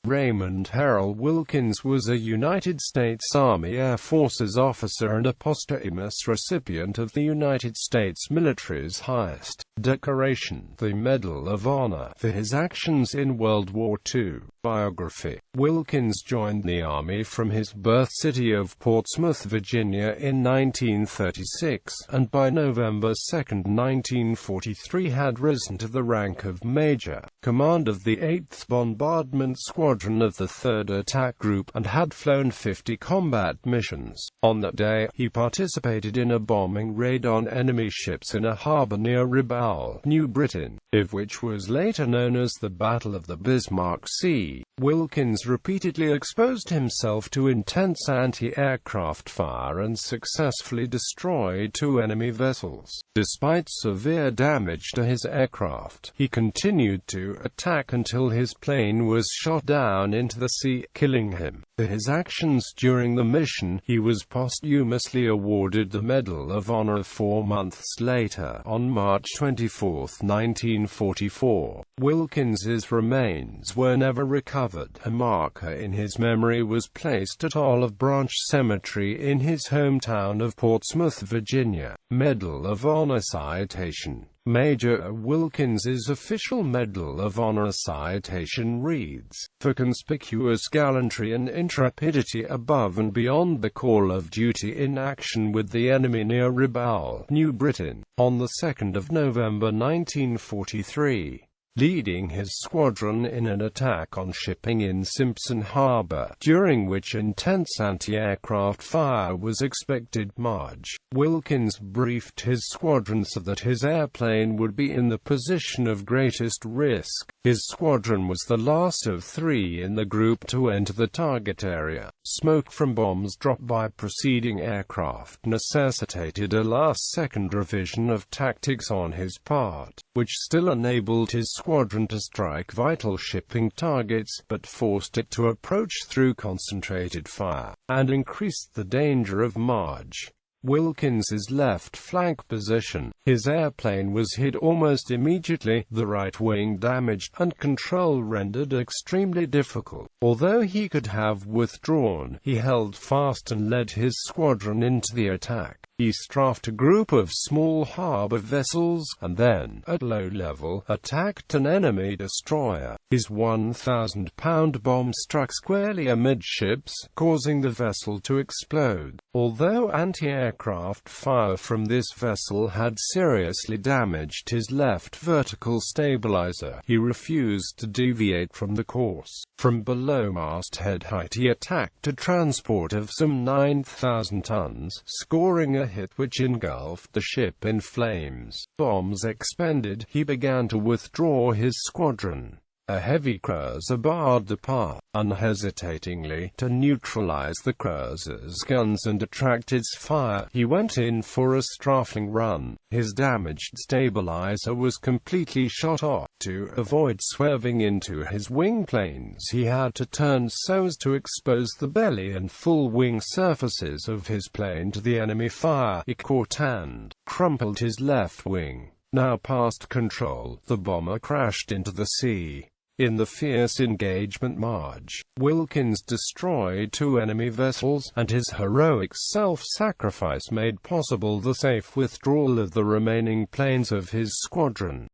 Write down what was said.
Raymond Harrell Wilkins was a United States Army Air Forces officer and a posthumous recipient of the United States military's highest decoration, the Medal of Honor, for his actions in World War II. Biography. Wilkins joined the Army from his birth city of Portsmouth, Virginia in 1936, and by November 2, 1943 had risen to the rank of Major, command of the 8th Bombardment Squadron of the 3rd Attack Group, and had flown 50 combat missions. On that day, he participated in a bombing raid on enemy ships in a harbor near Rabaul, New Britain, which was later known as the Battle of the Bismarck Sea. Wilkins repeatedly exposed himself to intense anti-aircraft fire and successfully destroyed 2 enemy vessels. Despite severe damage to his aircraft, he continued to attack until his plane was shot down into the sea, killing him. For his actions during the mission, he was posthumously awarded the Medal of Honor 4 months later, on March 24, 1944. Wilkins's remains were never recovered. A marker in his memory was placed at Olive Branch Cemetery in his hometown of Portsmouth, Virginia. Medal of Honor Citation. Major Wilkins's official Medal of Honor citation reads, "For conspicuous gallantry and intrepidity above and beyond the call of duty in action with the enemy near Rabaul, New Britain, on the 2nd of November 1943. Leading his squadron in an attack on shipping in Simpson Harbor, during which intense anti-aircraft fire was expected. March. Wilkins briefed his squadron so that his airplane would be in the position of greatest risk. His squadron was the last of 3 in the group to enter the target area. Smoke from bombs dropped by preceding aircraft necessitated a last-second revision of tactics on his part, which still enabled his squadron to strike vital shipping targets, but forced it to approach through concentrated fire, and increased the danger of March. Wilkins's left flank position. His airplane was hit almost immediately, the right wing damaged, and control rendered extremely difficult. Although he could have withdrawn, he held fast and led his squadron into the attack. He strafed a group of small harbor vessels, and then, at low level, attacked an enemy destroyer. His 1,000-pound bomb struck squarely amidships, causing the vessel to explode. Although anti-aircraft fire from this vessel had seriously damaged his left vertical stabilizer, he refused to deviate from the course. From below masthead height he attacked a transport of some 9,000 tons, scoring a hit which engulfed the ship in flames. Bombs expended, he began to withdraw his squadron. A heavy cruiser barred the path, unhesitatingly, to neutralize the cruiser's guns and attract its fire. He went in for a strafing run. His damaged stabilizer was completely shot off. To avoid swerving into his wing planes, he had to turn so as to expose the belly and full wing surfaces of his plane to the enemy fire. He caught and crumpled his left wing. Now past control, the bomber crashed into the sea. In the fierce engagement March, Wilkins destroyed 2 enemy vessels, and his heroic self-sacrifice made possible the safe withdrawal of the remaining planes of his squadron.